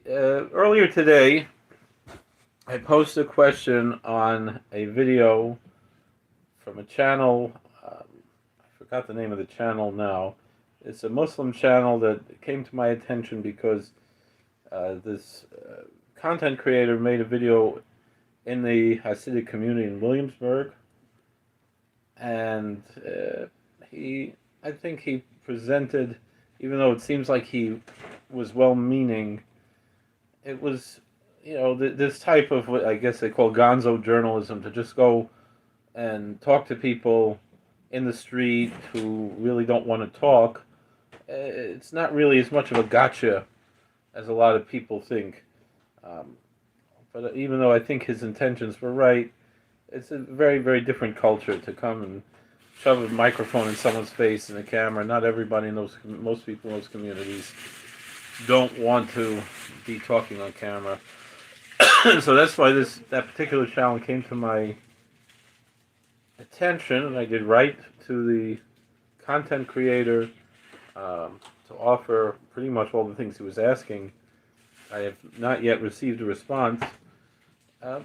Earlier today, I posted a question on a video from a channel. I forgot the name of the channel now. It's a Muslim channel that came to my attention because this content creator made a video in the Hasidic community in Williamsburg, and I think he presented, even though it seems like he was well-meaning, it was, this type of what I guess they call gonzo journalism, to just go and talk to people in the street who really don't want to talk. It's not really as much of a gotcha as a lot of people think. Um, but even though I think his intentions were right, it's a very, very different culture to come and shove a microphone in someone's face and a camera. Not everybody in most people in those communities don't want to be talking on camera. So that's why that particular challenge came to my attention, and I did write to the content creator to offer pretty much all the things he was asking. I have not yet received a response.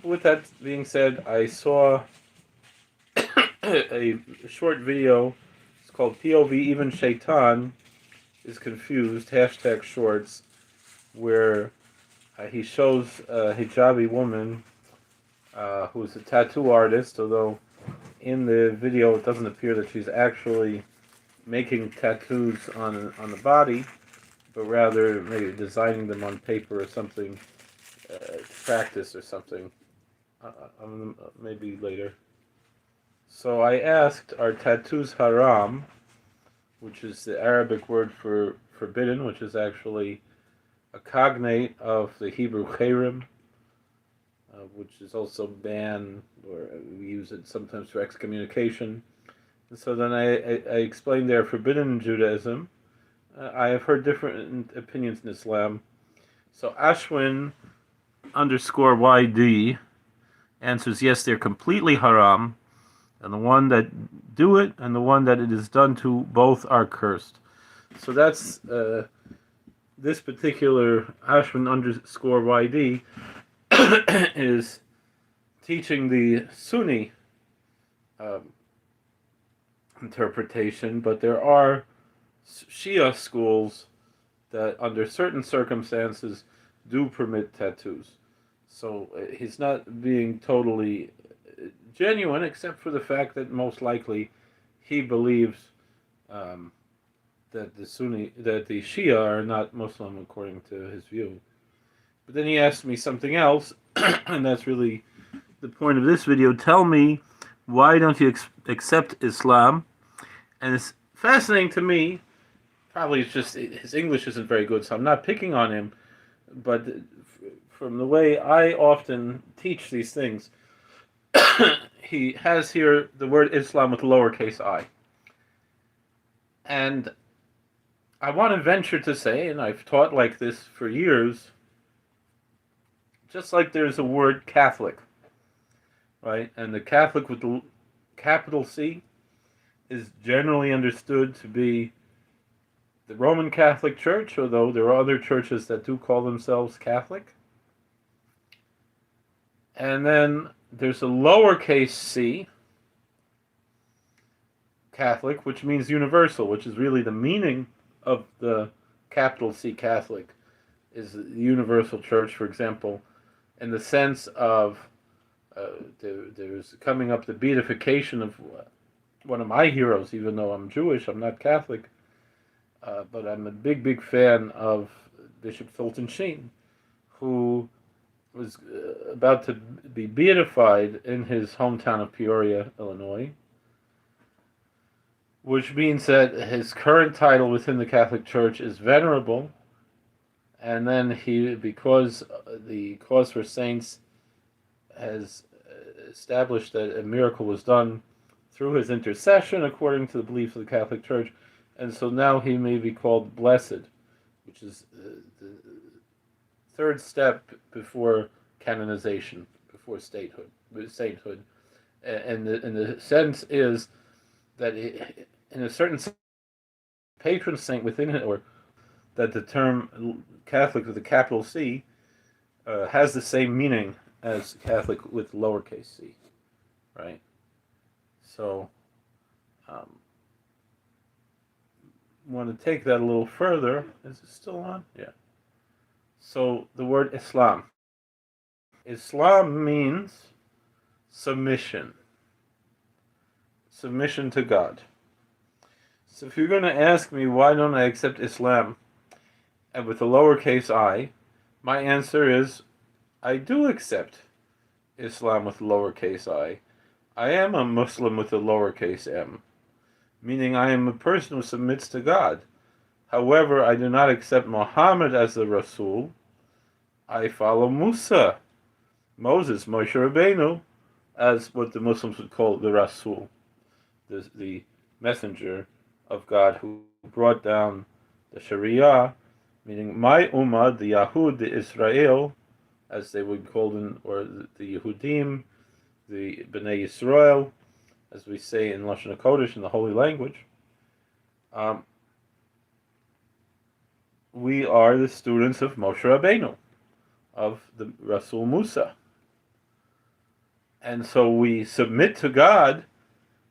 With that being said, I saw a short video. It's called POV Even Shaitan is Confused, hashtag shorts, where he shows a hijabi woman who's a tattoo artist, although in the video it doesn't appear that she's actually making tattoos on the body, but rather maybe designing them on paper or something, to practice or something, maybe later. So I asked, are tattoos haram, which is the Arabic word for forbidden, which is actually a cognate of the Hebrew cherem, which is also ban, or we use it sometimes for excommunication. And so then I explained they're forbidden in Judaism. I have heard different opinions in Islam. So Ashwin _YD answers, yes, they're completely haram, and the one that do it and the one that it is done to, both are cursed. So that's this particular Ashwin _YD is teaching the Sunni interpretation, but there are Shia schools that under certain circumstances do permit tattoos. So he's not being totally genuine, except for the fact that most likely he believes that the Shia are not Muslim according to his view. But then he asked me something else, and that's really the point of this video. Tell me, why don't you accept Islam? And it's fascinating to me. Probably it's just his English isn't very good, so I'm not picking on him. But from the way I often teach these things, he has here the word Islam with lowercase I. And I want to venture to say, and I've taught like this for years, just like there's a word Catholic, right? And the Catholic with the capital C is generally understood to be the Roman Catholic Church, although there are other churches that do call themselves Catholic. And then there's a lowercase c, Catholic, which means universal, which is really the meaning of the capital C Catholic, is the universal church, for example, in the sense of there's coming up the beatification of one of my heroes. Even though I'm Jewish, I'm not Catholic, but I'm a big, big fan of Bishop Fulton Sheen, who was about to be beatified in his hometown of Peoria, Illinois, which means that his current title within the Catholic Church is venerable, and then because the Cause for Saints has established that a miracle was done through his intercession, according to the belief of the Catholic Church, and so now he may be called blessed, which is the third step before canonization, before sainthood. And the sense is that in a certain patron saint within it, or that the term Catholic with a capital C has the same meaning as Catholic with lowercase c, right? So, want to take that a little further. Is it still on? Yeah. So the word Islam. Islam means submission. Submission to God. So if you're going to ask me why don't I accept Islam and with a lowercase I, my answer is I do accept Islam with lowercase I. I am a Muslim with a lowercase m, meaning I am a person who submits to God. However, I do not accept Muhammad as the Rasul. I follow Musa, Moses, Moshe Rabbeinu, as what the Muslims would call the Rasul, the messenger of God who brought down the Sharia, meaning my Ummah, the Yahud, the Israel, as they would call them, or the Yehudim, the Bnei Yisrael, as we say in Lashon HaKodesh, in the Holy Language. We are the students of Moshe Rabbeinu, of the Rasul Musa. And so we submit to God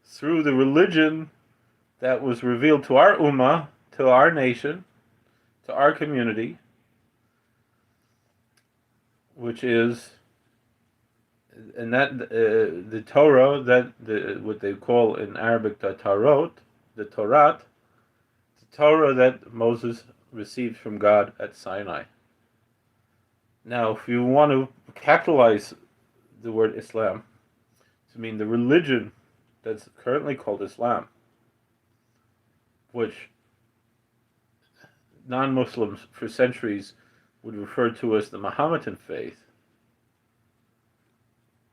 through the religion that was revealed to our Ummah, to our nation, to our community, which is, and that the Torah, that what they call in Arabic the Torah, the Torah that Moses received from God at Sinai. Now, if you want to capitalize the word Islam to mean the religion that's currently called Islam, which non-Muslims for centuries would refer to as the Mohammedan faith,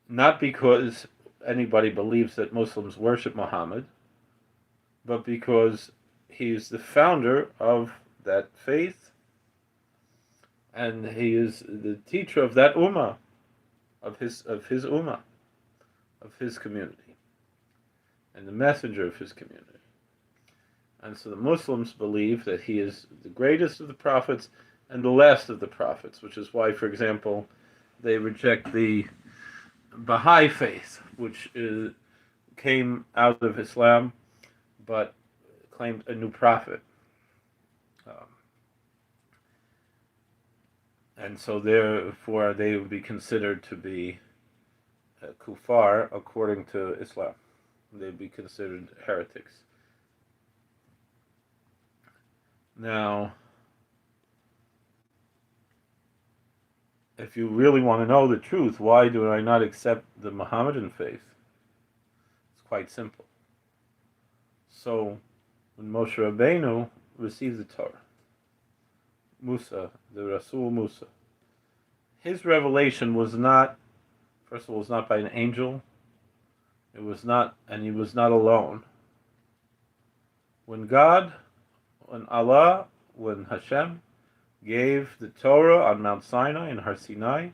not because anybody believes that Muslims worship Muhammad, but because he is the founder of that faith, and he is the teacher of that ummah, of his ummah, of his community, and the messenger of his community. And so the Muslims believe that he is the greatest of the prophets and the last of the prophets, which is why, for example, they reject the Baha'i faith, which came out of Islam, but claimed a new prophet. And so therefore they would be considered to be kuffar according to Islam. They'd be considered heretics. Now, if you really want to know the truth, why do I not accept the Mohammedan faith? It's quite simple. So, when Moshe Rabbeinu received the Torah, Musa, the Rasul Musa, his revelation was not, first of all, was not by an angel. It was not, and he was not alone. When Allah, when Hashem gave the Torah on Mount Sinai and Har Sinai,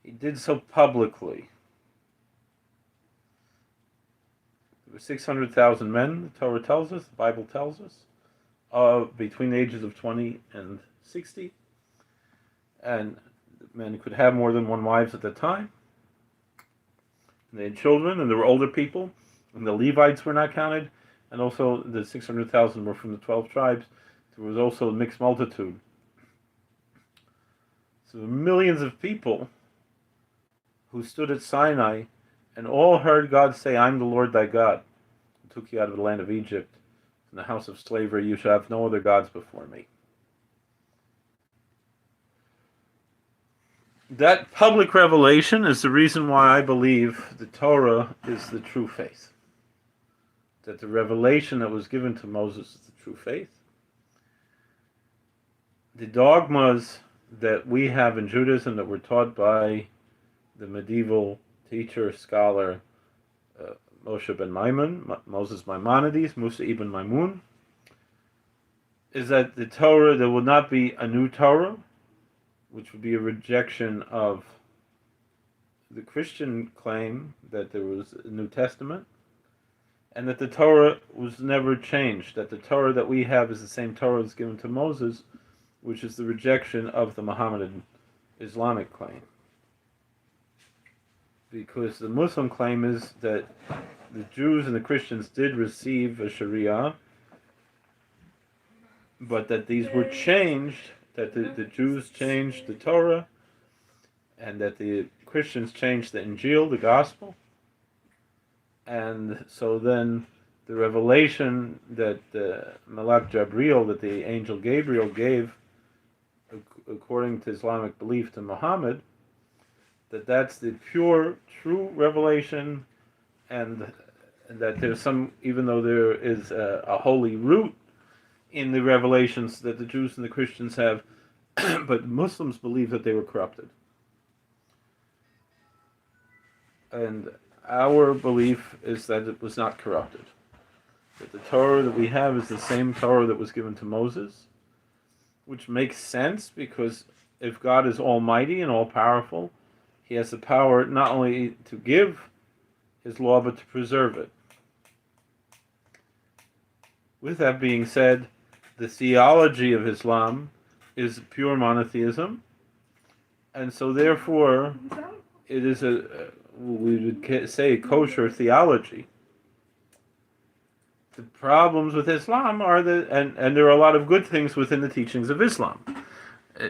he did so publicly. There were 600,000 men, the Torah tells us, the Bible tells us, between the ages of 20 and 60. And men could have more than one wife at the time. And they had children, and there were older people, and the Levites were not counted, and also the 600,000 were from the 12 tribes. There was also a mixed multitude. So there were millions of people who stood at Sinai and all heard God say, "I'm the Lord thy God, who took you out of the land of Egypt, from the house of slavery. You shall have no other gods before me." That public revelation is the reason why I believe the Torah is the true faith. That the revelation that was given to Moses is the true faith. The dogmas that we have in Judaism that were taught by the medieval teacher, scholar, Moshe ben Maimon, Moses Maimonides, Musa ibn Maimun, is that the Torah, there will not be a new Torah, which would be a rejection of the Christian claim that there was a New Testament, and that the Torah was never changed, that the Torah that we have is the same Torah that's given to Moses, which is the rejection of the Mohammedan Islamic claim. Because the Muslim claim is that the Jews and the Christians did receive a Sharia, but that these were changed, that the Jews changed the Torah, and that the Christians changed the Injil, the Gospel. And so then the revelation that the Malak Jabril, that the angel Gabriel gave, according to Islamic belief, to Muhammad, that's the pure, true revelation, and that there's some, even though there is a holy root in the revelations that the Jews and the Christians have, but Muslims believe that they were corrupted. And our belief is that it was not corrupted. That the Torah that we have is the same Torah that was given to Moses, which makes sense because if God is almighty and all-powerful, he has the power not only to give his law, but to preserve it. With that being said, the theology of Islam is pure monotheism, and so therefore it is we would say, kosher theology. The problems with Islam are and there are a lot of good things within the teachings of Islam.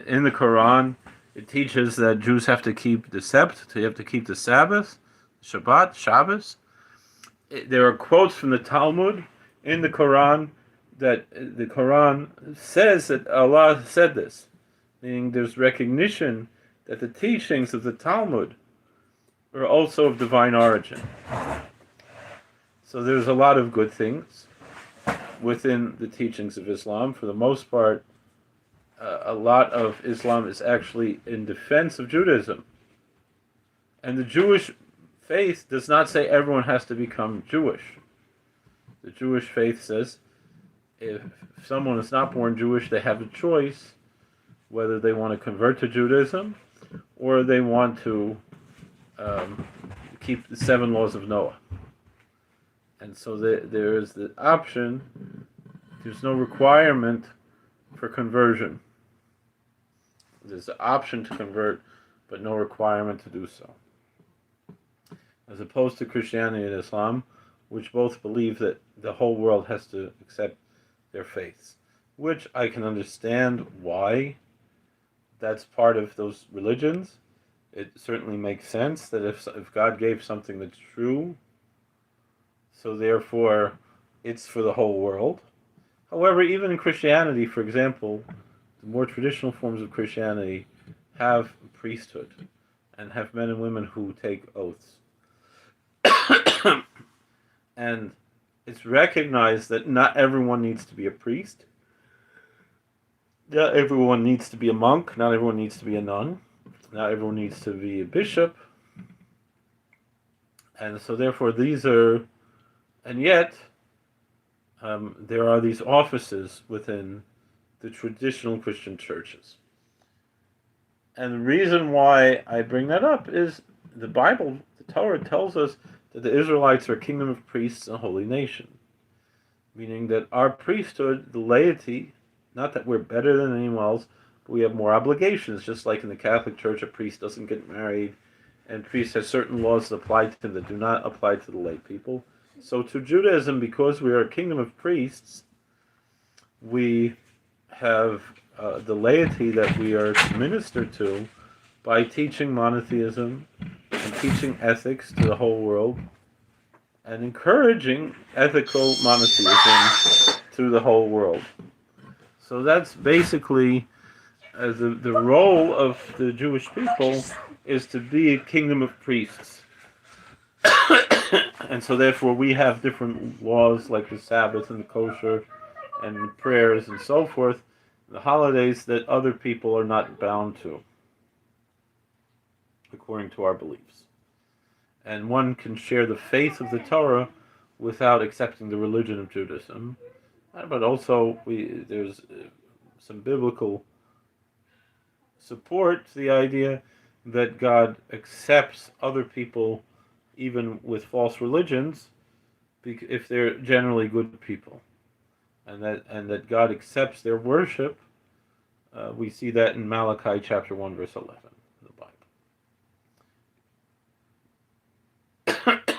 In the Quran, it teaches that Jews have to keep the Sept, they have to keep the Sabbath, Shabbat, Shabbos. There are quotes from the Talmud in the Quran that the Quran says that Allah said this, meaning there's recognition that the teachings of the Talmud are also of divine origin. So there's a lot of good things within the teachings of Islam. For the most part, a lot of Islam is actually in defense of Judaism. And the Jewish faith does not say everyone has to become Jewish. The Jewish faith says if someone is not born Jewish, they have a choice whether they want to convert to Judaism or they want to keep the 7 laws of Noah. And so there is the option, there's no requirement for conversion. There's the option to convert, but no requirement to do so. As opposed to Christianity and Islam, which both believe that the whole world has to accept their faiths, which I can understand why that's part of those religions. It certainly makes sense that if God gave something that's true, so therefore it's for the whole world. However, even in Christianity, for example, the more traditional forms of Christianity have priesthood and have men and women who take oaths. And it's recognized that not everyone needs to be a priest. Not everyone needs to be a monk. Not everyone needs to be a nun. Not everyone needs to be a bishop. And so therefore these are, and yet there are these offices within the traditional Christian churches. And the reason why I bring that up is the Bible, the Torah, tells us that the Israelites are a kingdom of priests and a holy nation. Meaning that our priesthood, the laity, not that we're better than anyone else, but we have more obligations. Just like in the Catholic Church, a priest doesn't get married, and priest has certain laws that apply to him that do not apply to the lay people. So to Judaism, because we are a kingdom of priests, we have the laity that we are to minister to by teaching monotheism and teaching ethics to the whole world and encouraging ethical monotheism to the whole world. So that's basically the role of the Jewish people is to be a kingdom of priests. And so therefore we have different laws like the Sabbath and the kosher and prayers and so forth, the holidays that other people are not bound to, according to our beliefs. And one can share the faith of the Torah without accepting the religion of Judaism. But also there's some biblical support to the idea that God accepts other people even with false religions, if they're generally good people, and that God accepts their worship. We see that in Malachi chapter 1 verse 11 in the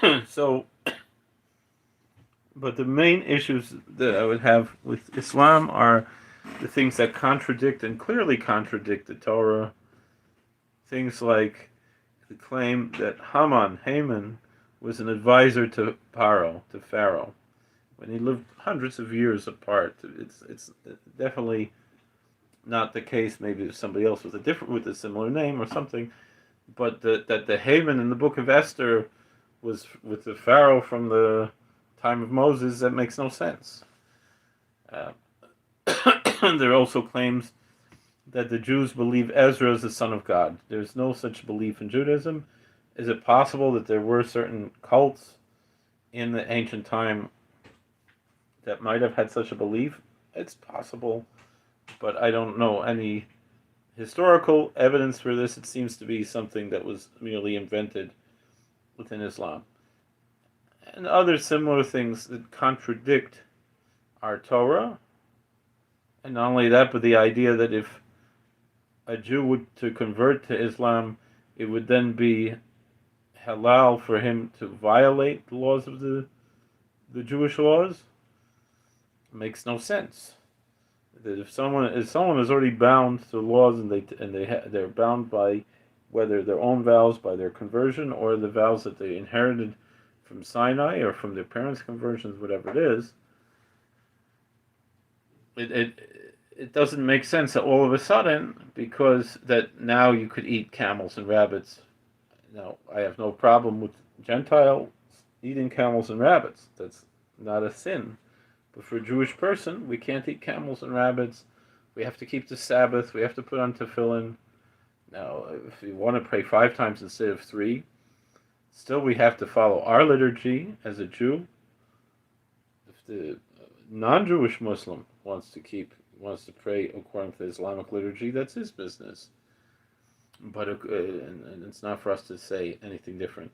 Bible. So, but the main issues that I would have with Islam are the things that contradict and clearly contradict the Torah. Things like the claim that Haman, was an advisor to Pharaoh, when he lived hundreds of years apart. It's definitely not the case. Maybe somebody else with a similar name or something, but that the Haman in the book of Esther was with the Pharaoh from the time of Moses, that makes no sense. There are also claims that the Jews believe Ezra is the son of God. There's no such belief in Judaism. Is it possible that there were certain cults in the ancient time that might have had such a belief? It's possible, but I don't know any historical evidence for this. It seems to be something that was merely invented within Islam. And other similar things that contradict our Torah. And not only that, but the idea that if a Jew would to convert to Islam, it would then be halal for him to violate the laws of the Jewish laws. It makes no sense. That if someone is already bound to laws, and they're bound by whether their own vows by their conversion or the vows that they inherited from Sinai or from their parents' conversions, whatever it is, it doesn't make sense that all of a sudden, because that now you could eat camels and rabbits. Now, I have no problem with Gentiles eating camels and rabbits. That's not a sin. But for a Jewish person, we can't eat camels and rabbits. We have to keep the Sabbath. We have to put on tefillin. Now, if you want to pray 5 times instead of 3, still we have to follow our liturgy as a Jew. If the non-Jewish Muslim wants to pray according to the Islamic liturgy, that's his business. But and it's not for us to say anything different.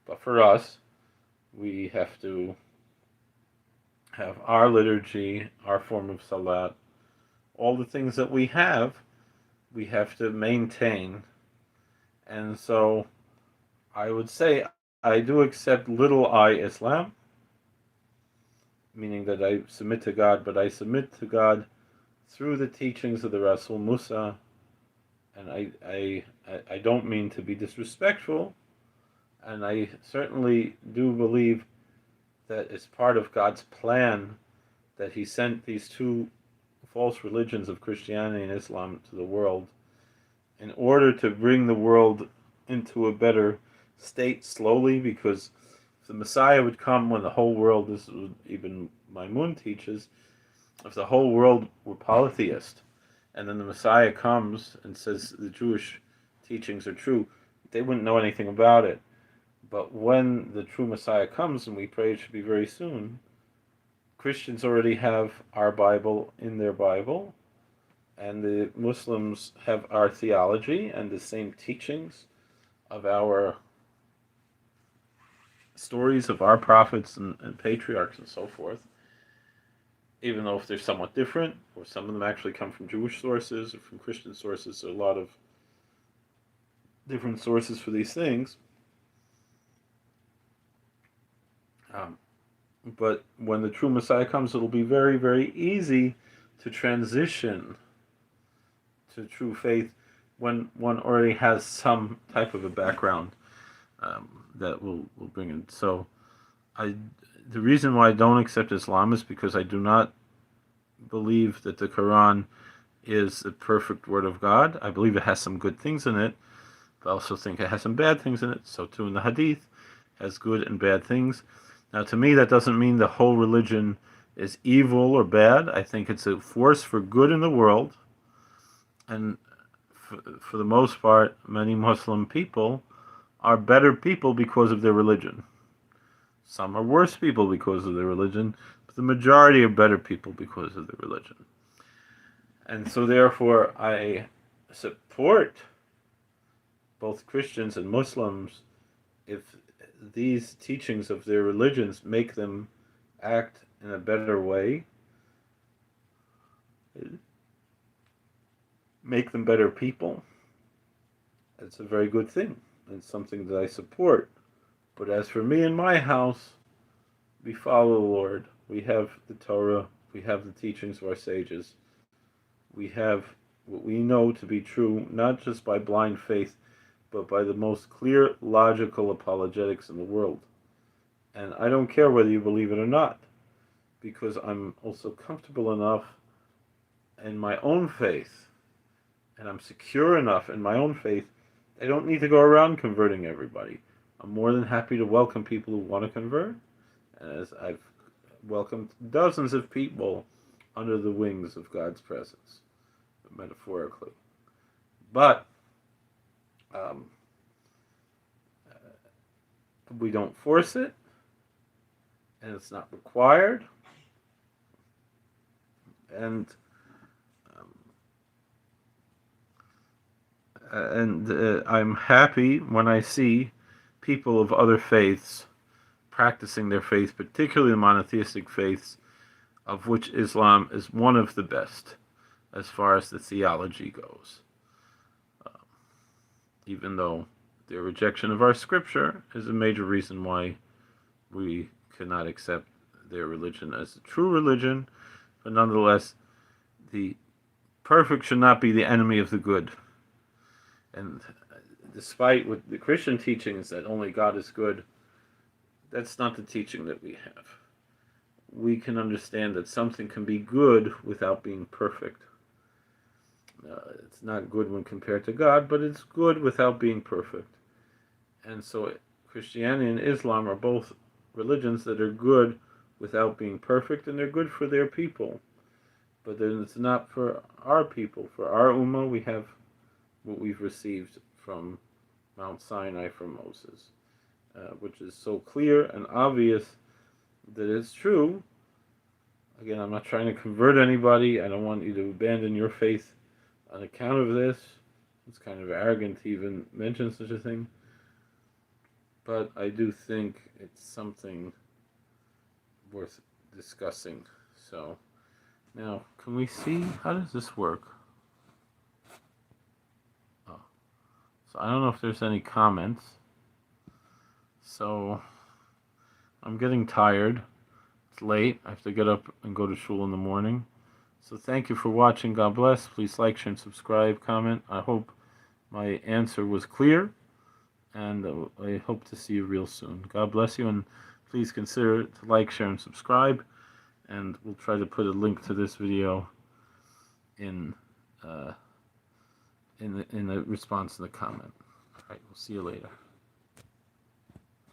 But for us, we have to have our liturgy, our form of salat, all the things that we have to maintain. And so I would say I do accept little I Islam, meaning that I submit to God, but I submit to God through the teachings of the Rasul Musa. And I don't mean to be disrespectful, and I certainly do believe that it's part of God's plan that He sent these 2 false religions of Christianity and Islam to the world in order to bring the world into a better state slowly, because the Messiah would come when the whole world, this is what even Maimun teaches, if the whole world were polytheist, and then the Messiah comes and says the Jewish teachings are true, they wouldn't know anything about it. But when the true Messiah comes, and we pray it should be very soon, Christians already have our Bible in their Bible, and the Muslims have our theology and the same teachings of our stories of our prophets and patriarchs and so forth, even though if they're somewhat different, or some of them actually come from Jewish sources or from Christian sources. There are a lot of different sources for these things. But when the true Messiah comes, it'll be very, very easy to transition to true faith when one already has some type of a background that will bring it. So the reason why I don't accept Islam is because I do not believe that the Quran is the perfect word of God. I believe it has some good things in it, but I also think it has some bad things in it. So too in the Hadith, it has good and bad things. Now, to me, that doesn't mean the whole religion is evil or bad. I think it's a force for good in the world. And for the most part, many Muslim people are better people because of their religion. Some are worse people because of their religion, but the majority are better people because of their religion. And so therefore, I support both Christians and Muslims if these teachings of their religions make them act in a better way, make them better people, it's a very good thing. It's something that I support. But as for me and my house, we follow the Lord. We have the Torah. We have the teachings of our sages. We have what we know to be true, not just by blind faith, but by the most clear, logical apologetics in the world. And I don't care whether you believe it or not, because I'm also comfortable enough in my own faith, and I'm secure enough in my own faith, I don't need to go around converting everybody. I'm more than happy to welcome people who want to convert, as I've welcomed dozens of people under the wings of God's presence, metaphorically. But we don't force it, and it's not required. And I'm happy when I see people of other faiths practicing their faith, particularly the monotheistic faiths, of which Islam is one of the best as far as the theology goes. Even though their rejection of our scripture is a major reason why we cannot accept their religion as a true religion, but nonetheless, the perfect should not be the enemy of the good. And despite what the Christian teaching is that only God is good, that's not the teaching that we have. We can understand that something can be good without being perfect. It's not good when compared to God, but it's good without being perfect. And so Christianity and Islam are both religions that are good without being perfect, and they're good for their people. But then it's not for our people. For our Ummah, we have what we've received from Mount Sinai from Moses, which is so clear and obvious that it's true. Again, I'm not trying to convert anybody. I don't want you to abandon your faith on account of this. It's kind of arrogant to even mention such a thing. But I do think it's something worth discussing. So, now, can we see? How does this work? Oh. So, I don't know if there's any comments. So, I'm getting tired. It's late. I have to get up and go to shul in the morning. So thank you for watching. God bless. Please like, share, and subscribe, comment. I hope my answer was clear, and I hope to see you real soon. God bless you, and please consider to like, share, and subscribe, and we'll try to put a link to this video in the response in the comment. All right, we'll see you later.